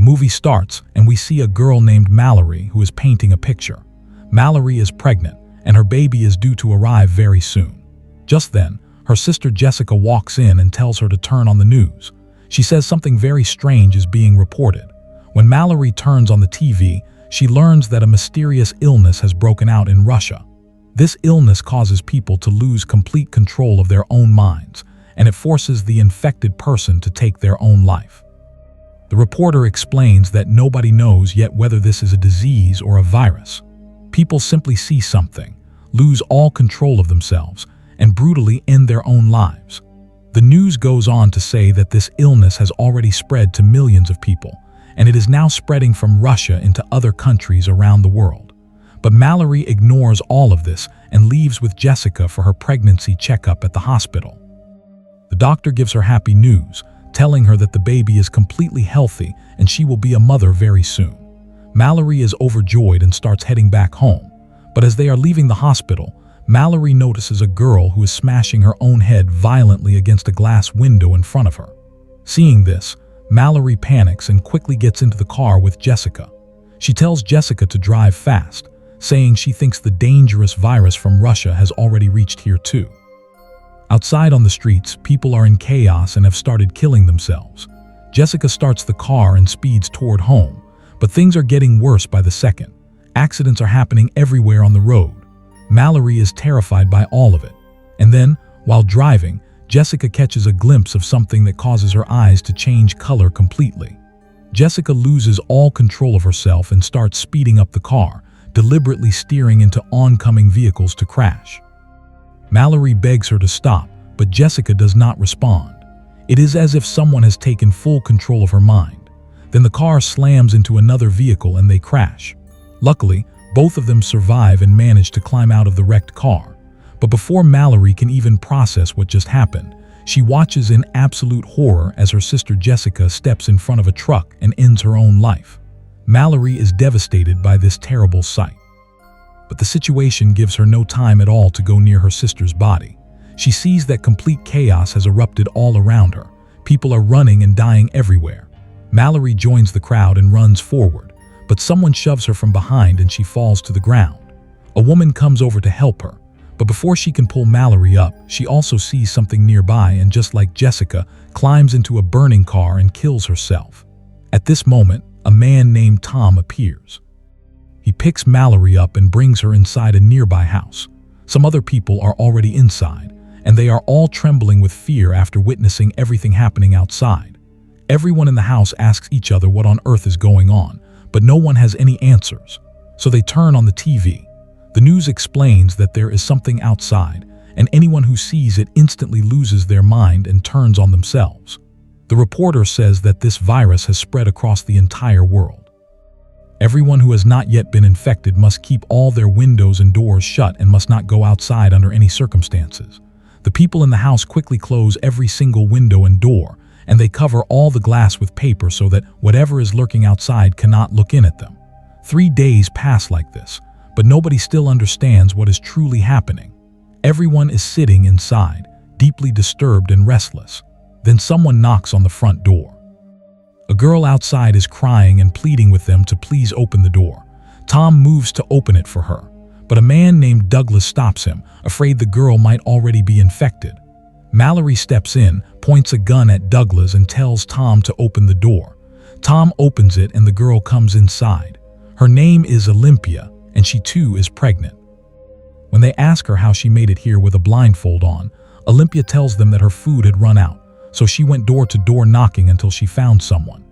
movie starts and we see a girl named Mallory who is painting a picture. Mallory is pregnant and her baby is due to arrive very soon. Just then, her sister Jessica walks in and tells her to turn on the news. She says something very strange is being reported. When Mallory turns on the TV, she learns that a mysterious illness has broken out in Russia. This illness causes people to lose complete control of their own minds, and it forces the infected person to take their own life. The reporter explains that nobody knows yet whether this is a disease or a virus. People simply see something, lose all control of themselves, and brutally end their own lives. The news goes on to say that this illness has already spread to millions of people, and it is now spreading from Russia into other countries around the world. But Mallory ignores all of this and leaves with Jessica for her pregnancy checkup at the hospital. The doctor gives her happy news, telling her that the baby is completely healthy and she will be a mother very soon. Mallory is overjoyed and starts heading back home. But as they are leaving the hospital, Mallory notices a girl who is smashing her own head violently against a glass window in front of her. Seeing this, Mallory panics and quickly gets into the car with Jessica. She tells Jessica to drive fast, saying she thinks the dangerous virus from Russia has already reached here too. Outside on the streets, people are in chaos and have started killing themselves. Jessica starts the car and speeds toward home, but things are getting worse by the second. Accidents are happening everywhere on the road. Mallory is terrified by all of it. And then, while driving, Jessica catches a glimpse of something that causes her eyes to change color completely. Jessica loses all control of herself and starts speeding up the car, deliberately steering into oncoming vehicles to crash. Mallory begs her to stop, but Jessica does not respond. It is as if someone has taken full control of her mind. Then the car slams into another vehicle and they crash. Luckily, both of them survive and manage to climb out of the wrecked car. But before Mallory can even process what just happened, she watches in absolute horror as her sister Jessica steps in front of a truck and ends her own life. Mallory is devastated by this terrible sight. But the situation gives her no time at all to go near her sister's body. She sees that complete chaos has erupted all around her. People are running and dying everywhere. Mallory joins the crowd and runs forward, but someone shoves her from behind and she falls to the ground. A woman comes over to help her, but before she can pull Mallory up, she also sees something nearby and just like Jessica, climbs into a burning car and kills herself. At this moment, a man named Tom appears. He picks Mallory up and brings her inside a nearby house. Some other people are already inside, and they are all trembling with fear after witnessing everything happening outside. Everyone in the house asks each other what on earth is going on, but no one has any answers. So they turn on the TV. The news explains that there is something outside, and anyone who sees it instantly loses their mind and turns on themselves. The reporter says that this virus has spread across the entire world. Everyone who has not yet been infected must keep all their windows and doors shut and must not go outside under any circumstances. The people in the house quickly close every single window and door, and they cover all the glass with paper so that whatever is lurking outside cannot look in at them. 3 days pass like this, but nobody still understands what is truly happening. Everyone is sitting inside, deeply disturbed and restless. Then someone knocks on the front door. A girl outside is crying and pleading with them to please open the door. Tom moves to open it for her, but a man named Douglas stops him, afraid the girl might already be infected. Mallory steps in, points a gun at Douglas and tells Tom to open the door. Tom opens it and the girl comes inside. Her name is Olympia, and she too is pregnant. When they ask her how she made it here with a blindfold on, Olympia tells them that her food had run out, so she went door to door knocking until she found someone.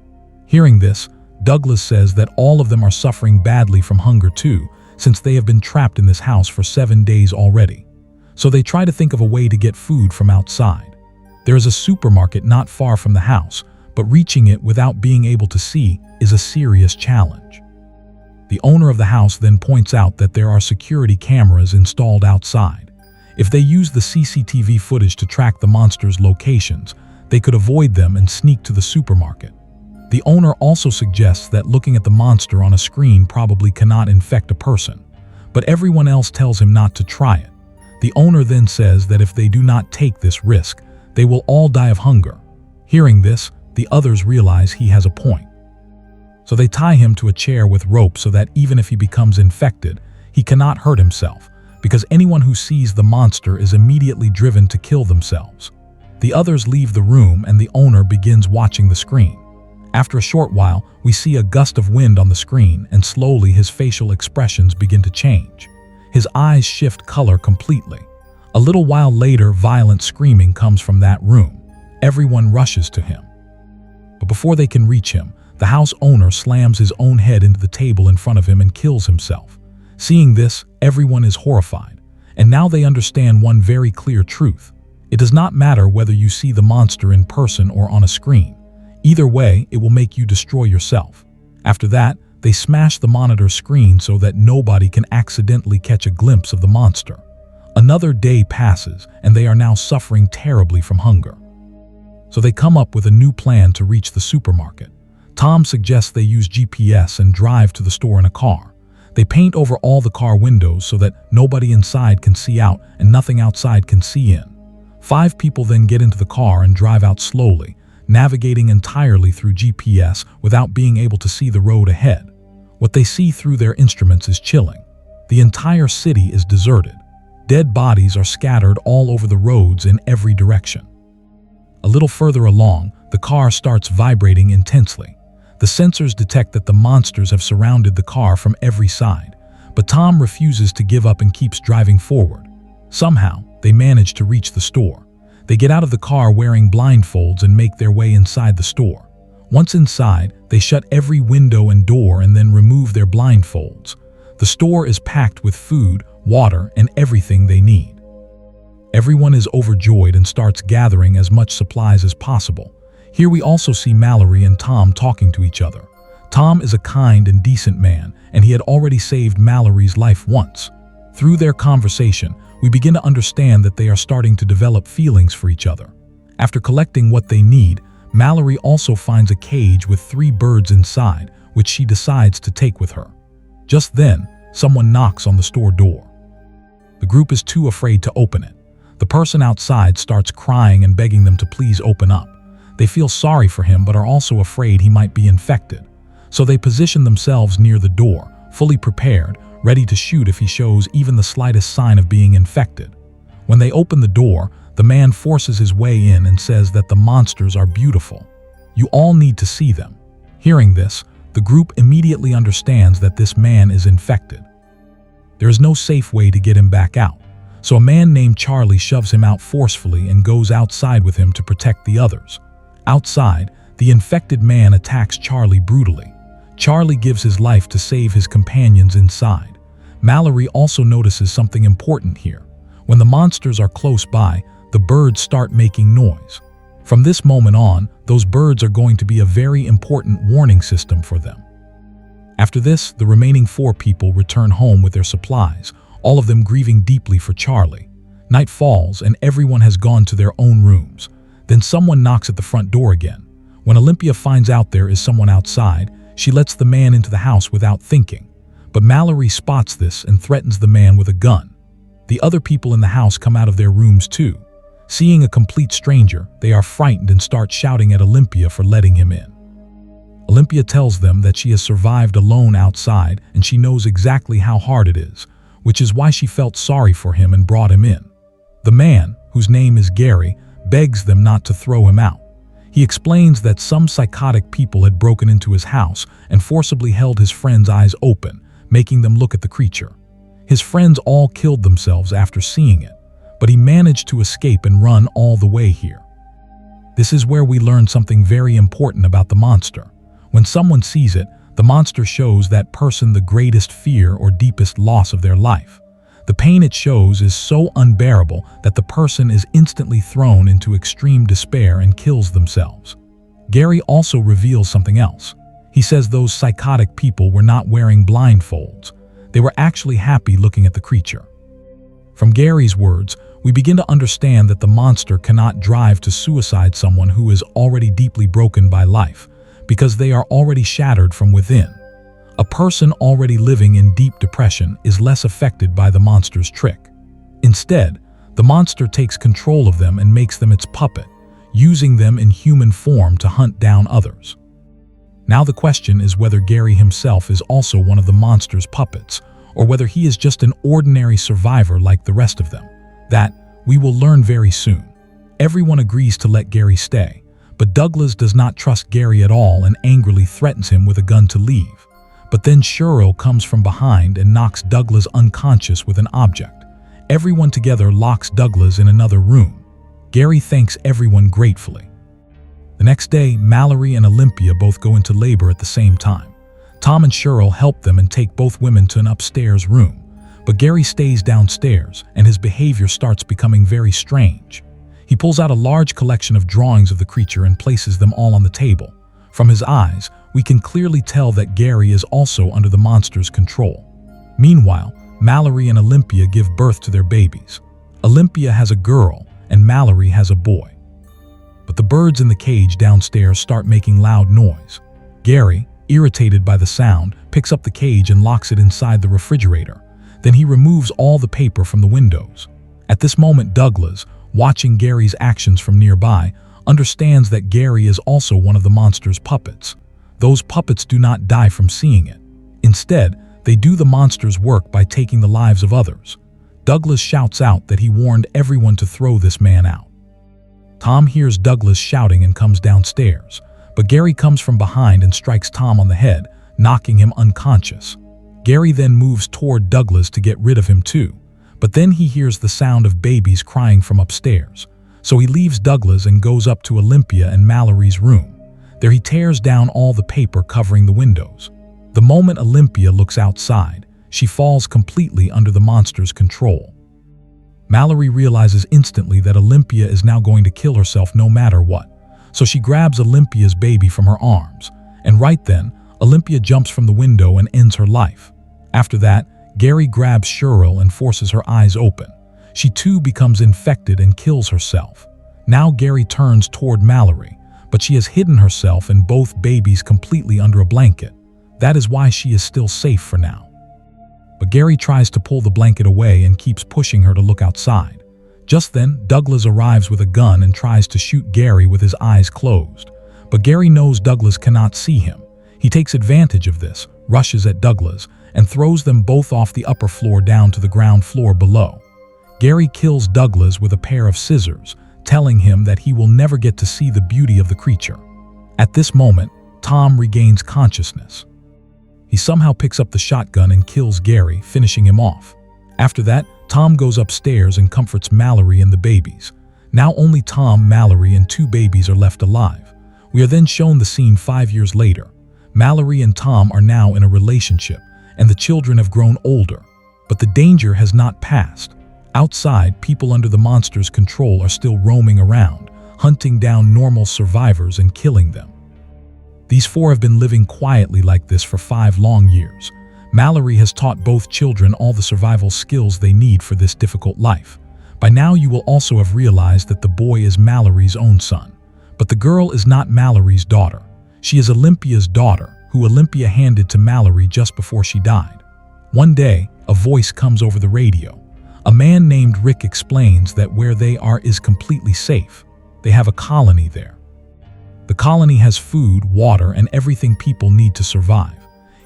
Hearing this, Douglas says that all of them are suffering badly from hunger too, since they have been trapped in this house for 7 days already. So they try to think of a way to get food from outside. There is a supermarket not far from the house, but reaching it without being able to see is a serious challenge. The owner of the house then points out that there are security cameras installed outside. If they use the CCTV footage to track the monster's locations, they could avoid them and sneak to the supermarket. The owner also suggests that looking at the monster on a screen probably cannot infect a person, but everyone else tells him not to try it. The owner then says that if they do not take this risk, they will all die of hunger. Hearing this, the others realize he has a point. So they tie him to a chair with rope so that even if he becomes infected, he cannot hurt himself, because anyone who sees the monster is immediately driven to kill themselves. The others leave the room and the owner begins watching the screen. After a short while, we see a gust of wind on the screen and slowly his facial expressions begin to change. His eyes shift color completely. A little while later, violent screaming comes from that room. Everyone rushes to him. But before they can reach him, the house owner slams his own head into the table in front of him and kills himself. Seeing this, everyone is horrified. And now they understand one very clear truth. It does not matter whether you see the monster in person or on a screen. Either way, it will make you destroy yourself. After that, they smash the monitor screen so that nobody can accidentally catch a glimpse of the monster. Another day passes, and they are now suffering terribly from hunger. So they come up with a new plan to reach the supermarket. Tom suggests they use GPS and drive to the store in a car. They paint over all the car windows so that nobody inside can see out and nothing outside can see in. 5 people then get into the car and drive out slowly, navigating entirely through GPS without being able to see the road ahead. What they see through their instruments is chilling. The entire city is deserted. Dead bodies are scattered all over the roads in every direction. A little further along, the car starts vibrating intensely. The sensors detect that the monsters have surrounded the car from every side, but Tom refuses to give up and keeps driving forward. Somehow, they manage to reach the store. They get out of the car wearing blindfolds and make their way inside the store. Once inside, they shut every window and door and then remove their blindfolds. The store is packed with food, water, and everything they need. Everyone is overjoyed and starts gathering as much supplies as possible. Here we also see Mallory and Tom talking to each other. Tom is a kind and decent man, and he had already saved Mallory's life once. Through their conversation, we begin to understand that they are starting to develop feelings for each other. After collecting what they need, Mallory also finds a cage with 3 birds inside, which she decides to take with her. Just then, someone knocks on the store door. The group is too afraid to open it. The person outside starts crying and begging them to please open up. They feel sorry for him but are also afraid he might be infected. So they position themselves near the door, fully prepared, ready to shoot if he shows even the slightest sign of being infected. When they open the door, the man forces his way in and says that the monsters are beautiful. You all need to see them. Hearing this, the group immediately understands that this man is infected. There is no safe way to get him back out, so a man named Charlie shoves him out forcefully and goes outside with him to protect the others. Outside, the infected man attacks Charlie brutally. Charlie gives his life to save his companions inside. Mallory also notices something important here. When the monsters are close by, the birds start making noise. From this moment on, those birds are going to be a very important warning system for them. After this, the remaining 4 people return home with their supplies, all of them grieving deeply for Charlie. Night falls and everyone has gone to their own rooms. Then someone knocks at the front door again. When Olympia finds out there is someone outside, she lets the man into the house without thinking. But Mallory spots this and threatens the man with a gun. The other people in the house come out of their rooms too. Seeing a complete stranger, they are frightened and start shouting at Olympia for letting him in. Olympia tells them that she has survived alone outside and she knows exactly how hard it is, which is why she felt sorry for him and brought him in. The man, whose name is Gary, begs them not to throw him out. He explains that some psychotic people had broken into his house and forcibly held his friends' eyes open, making them look at the creature. His friends all killed themselves after seeing it, but he managed to escape and run all the way here. This is where we learn something very important about the monster. When someone sees it, the monster shows that person the greatest fear or deepest loss of their life. The pain it shows is so unbearable that the person is instantly thrown into extreme despair and kills themselves. Gary also reveals something else. He says those psychotic people were not wearing blindfolds. They were actually happy looking at the creature. From Gary's words, we begin to understand that the monster cannot drive to suicide someone who is already deeply broken by life, because they are already shattered from within. A person already living in deep depression is less affected by the monster's trick. Instead, the monster takes control of them and makes them its puppet, using them in human form to hunt down others. Now the question is whether Gary himself is also one of the monster's puppets, or whether he is just an ordinary survivor like the rest of them. That we will learn very soon. Everyone agrees to let Gary stay, but Douglas does not trust Gary at all and angrily threatens him with a gun to leave. But then Cheryl comes from behind and knocks Douglas unconscious with an object. Everyone together locks Douglas in another room. Gary thanks everyone gratefully. The next day, Mallory and Olympia both go into labor at the same time. Tom and Cheryl help them and take both women to an upstairs room. But Gary stays downstairs, and his behavior starts becoming very strange. He pulls out a large collection of drawings of the creature and places them all on the table. From his eyes, we can clearly tell that Gary is also under the monster's control. Meanwhile, Mallory and Olympia give birth to their babies. Olympia has a girl, and Mallory has a boy. But the birds in the cage downstairs start making loud noise. Gary, irritated by the sound, picks up the cage and locks it inside the refrigerator. Then he removes all the paper from the windows. At this moment, Douglas, watching Gary's actions from nearby, understands that Gary is also one of the monster's puppets. Those puppets do not die from seeing it. Instead, they do the monster's work by taking the lives of others. Douglas shouts out that he warned everyone to throw this man out. Tom hears Douglas shouting and comes downstairs, but Gary comes from behind and strikes Tom on the head, knocking him unconscious. Gary then moves toward Douglas to get rid of him too, but then he hears the sound of babies crying from upstairs. So he leaves Douglas and goes up to Olympia and Mallory's room. There he tears down all the paper covering the windows. The moment Olympia looks outside, she falls completely under the monster's control. Mallory realizes instantly that Olympia is now going to kill herself no matter what, so she grabs Olympia's baby from her arms, and right then, Olympia jumps from the window and ends her life. After that, Gary grabs Cheryl and forces her eyes open. She too becomes infected and kills herself. Now Gary turns toward Mallory, but she has hidden herself and both babies completely under a blanket. That is why she is still safe for now. But Gary tries to pull the blanket away and keeps pushing her to look outside. Just then, Douglas arrives with a gun and tries to shoot Gary with his eyes closed. But Gary knows Douglas cannot see him. He takes advantage of this, rushes at Douglas, and throws them both off the upper floor down to the ground floor below. Gary kills Douglas with a pair of scissors, telling him that he will never get to see the beauty of the creature. At this moment, Tom regains consciousness. He somehow picks up the shotgun and kills Gary, finishing him off. After that, Tom goes upstairs and comforts Mallory and the babies. Now only Tom, Mallory, and 2 babies are left alive. We are then shown the scene 5 years later. Mallory and Tom are now in a relationship, and the children have grown older. But the danger has not passed. Outside, people under the monster's control are still roaming around, hunting down normal survivors and killing them. These 4 have been living quietly like this for 5 long years. Mallory has taught both children all the survival skills they need for this difficult life. By now you will also have realized that the boy is Mallory's own son. But the girl is not Mallory's daughter. She is Olympia's daughter, who Olympia handed to Mallory just before she died. One day, a voice comes over the radio. A man named Rick explains that where they are is completely safe. They have a colony there. The colony has food, water, and everything people need to survive.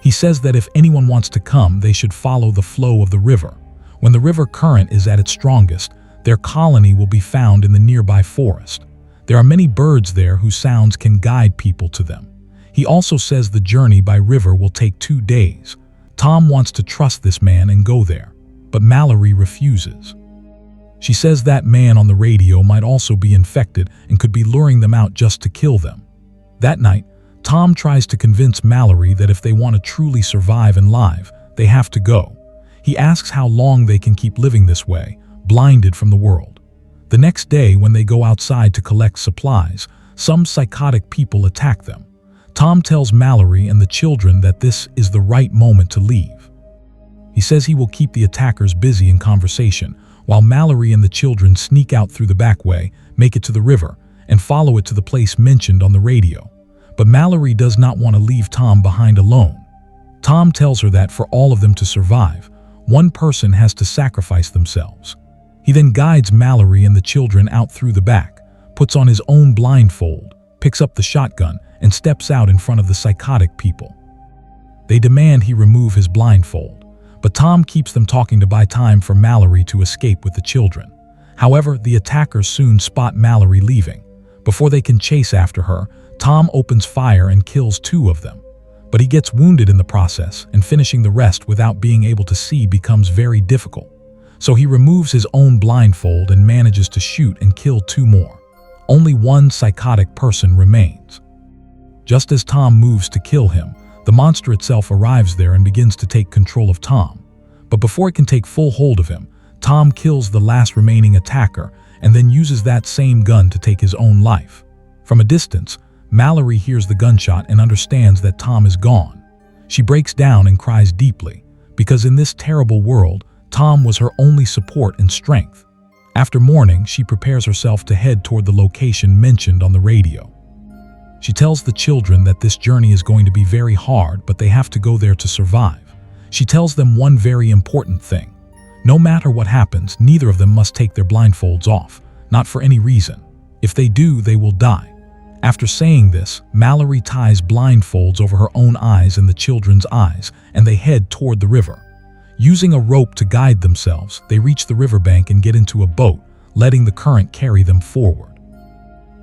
He says that if anyone wants to come, they should follow the flow of the river. When the river current is at its strongest, their colony will be found in the nearby forest. There are many birds there whose sounds can guide people to them. He also says the journey by river will take 2 days. Tom wants to trust this man and go there, but Mallory refuses. She says that man on the radio might also be infected and could be luring them out just to kill them. That night, Tom tries to convince Mallory that if they want to truly survive and live, they have to go. He asks how long they can keep living this way, blinded from the world. The next day, when they go outside to collect supplies, some psychotic people attack them. Tom tells Mallory and the children that this is the right moment to leave. He says he will keep the attackers busy in conversation, while Mallory and the children sneak out through the back way, make it to the river, and follow it to the place mentioned on the radio. But Mallory does not want to leave Tom behind alone. Tom tells her that for all of them to survive, one person has to sacrifice themselves. He then guides Mallory and the children out through the back, puts on his own blindfold, picks up the shotgun, and steps out in front of the psychotic people. They demand he remove his blindfold, but Tom keeps them talking to buy time for Mallory to escape with the children. However, the attackers soon spot Mallory leaving. Before they can chase after her, Tom opens fire and kills 2 of them. But he gets wounded in the process, and finishing the rest without being able to see becomes very difficult. So he removes his own blindfold and manages to shoot and kill 2 more. Only 1 psychotic person remains. Just as Tom moves to kill him, the monster itself arrives there and begins to take control of Tom. But before it can take full hold of him, Tom kills the last remaining attacker and then uses that same gun to take his own life. From a distance, Mallory hears the gunshot and understands that Tom is gone. She breaks down and cries deeply, because in this terrible world, Tom was her only support and strength. After mourning, she prepares herself to head toward the location mentioned on the radio. She tells the children that this journey is going to be very hard, but they have to go there to survive. She tells them one very important thing. No matter what happens, neither of them must take their blindfolds off, not for any reason. If they do, they will die. After saying this, Mallory ties blindfolds over her own eyes and the children's eyes, and they head toward the river. Using a rope to guide themselves, they reach the riverbank and get into a boat, letting the current carry them forward.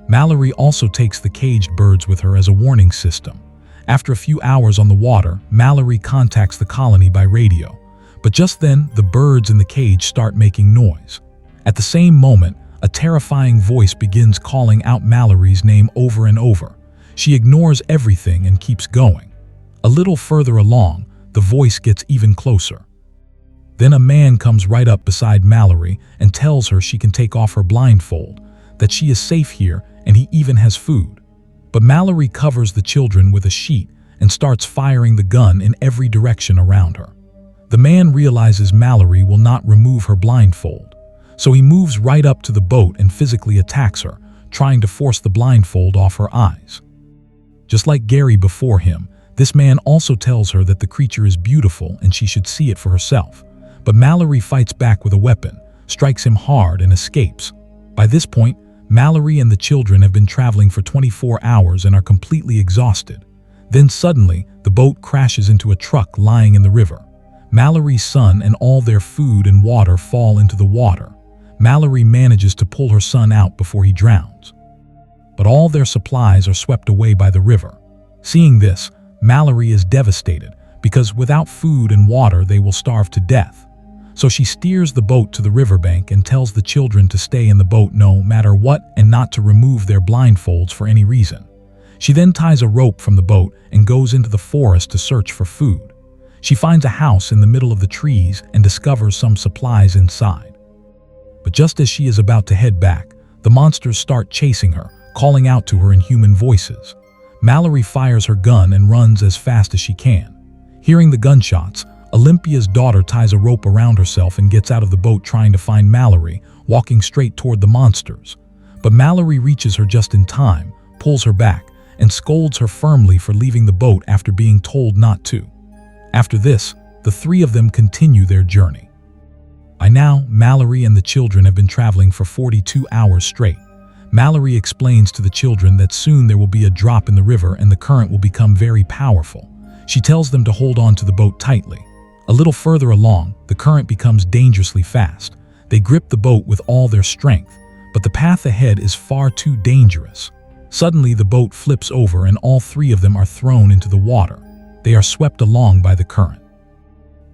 Mallory also takes the caged birds with her as a warning system. After a few hours on the water, Mallory contacts the colony by radio. But just then, the birds in the cage start making noise. At the same moment, a terrifying voice begins calling out Mallory's name over and over. She ignores everything and keeps going. A little further along, the voice gets even closer. Then a man comes right up beside Mallory and tells her she can take off her blindfold, that she is safe here and he even has food. But Mallory covers the children with a sheet and starts firing the gun in every direction around her. The man realizes Mallory will not remove her blindfold, so he moves right up to the boat and physically attacks her, trying to force the blindfold off her eyes. Just like Gary before him, this man also tells her that the creature is beautiful and she should see it for herself. But Mallory fights back with a weapon, strikes him hard and escapes. By this point, Mallory and the children have been traveling for 24 hours and are completely exhausted. Then suddenly, the boat crashes into a truck lying in the river. Mallory's son and all their food and water fall into the water. Mallory manages to pull her son out before he drowns. But all their supplies are swept away by the river. Seeing this, Mallory is devastated, because without food and water they will starve to death. So she steers the boat to the riverbank and tells the children to stay in the boat no matter what and not to remove their blindfolds for any reason. She then ties a rope from the boat and goes into the forest to search for food. She finds a house in the middle of the trees and discovers some supplies inside. But just as she is about to head back, the monsters start chasing her, calling out to her in human voices. Mallory fires her gun and runs as fast as she can. Hearing the gunshots, Olympia's daughter ties a rope around herself and gets out of the boat trying to find Mallory, walking straight toward the monsters. But Mallory reaches her just in time, pulls her back, and scolds her firmly for leaving the boat after being told not to. After this, the 3 of them continue their journey. By now, Mallory and the children have been traveling for 42 hours straight. Mallory explains to the children that soon there will be a drop in the river and the current will become very powerful. She tells them to hold on to the boat tightly. A little further along, the current becomes dangerously fast. They grip the boat with all their strength, but the path ahead is far too dangerous. Suddenly, the boat flips over and all 3 of them are thrown into the water. They are swept along by the current.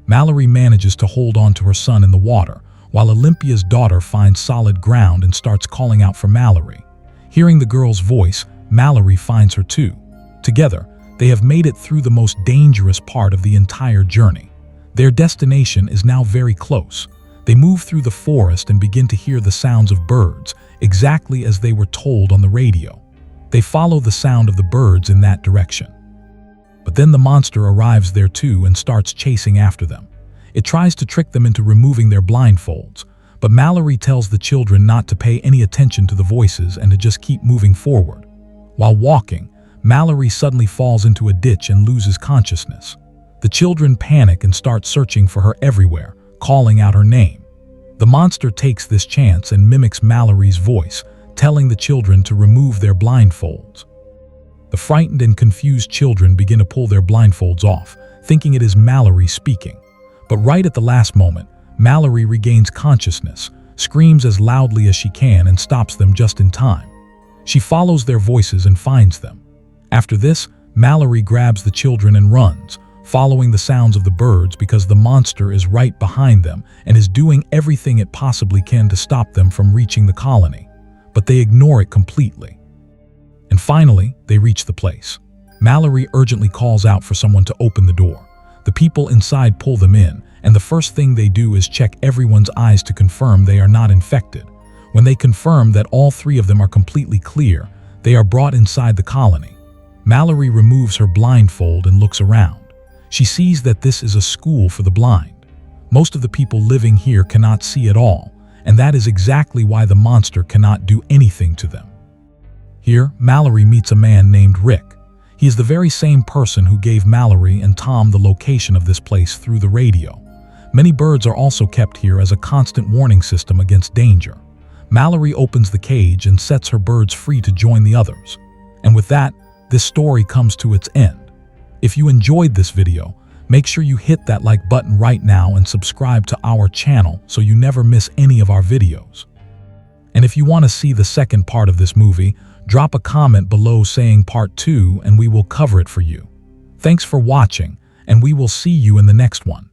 Mallory manages to hold on to her son in the water, while Olympia's daughter finds solid ground and starts calling out for Mallory. Hearing the girl's voice, Mallory finds her too. Together, they have made it through the most dangerous part of the entire journey. Their destination is now very close. They move through the forest and begin to hear the sounds of birds, exactly as they were told on the radio. They follow the sound of the birds in that direction. But then the monster arrives there too and starts chasing after them. It tries to trick them into removing their blindfolds, but Mallory tells the children not to pay any attention to the voices and to just keep moving forward. While walking, Mallory suddenly falls into a ditch and loses consciousness. The children panic and start searching for her everywhere, calling out her name. The monster takes this chance and mimics Mallory's voice, telling the children to remove their blindfolds. The frightened and confused children begin to pull their blindfolds off, thinking it is Mallory speaking. But right at the last moment, Mallory regains consciousness, screams as loudly as she can and stops them just in time. She follows their voices and finds them. After this, Mallory grabs the children and runs, following the sounds of the birds because the monster is right behind them and is doing everything it possibly can to stop them from reaching the colony. But they ignore it completely. And finally, they reach the place. Mallory urgently calls out for someone to open the door. The people inside pull them in, and the first thing they do is check everyone's eyes to confirm they are not infected. When they confirm that all three of them are completely clear, they are brought inside the colony. Mallory removes her blindfold and looks around. She sees that this is a school for the blind. Most of the people living here cannot see at all, and that is exactly why the monster cannot do anything to them. Here, Mallory meets a man named Rick. He is the very same person who gave Mallory and Tom the location of this place through the radio. Many birds are also kept here as a constant warning system against danger. Mallory opens the cage and sets her birds free to join the others. And with that, this story comes to its end. If you enjoyed this video, make sure you hit that like button right now and subscribe to our channel so you never miss any of our videos. And if you want to see the second part of this movie, drop a comment below saying part 2 and we will cover it for you. Thanks for watching, and we will see you in the next one.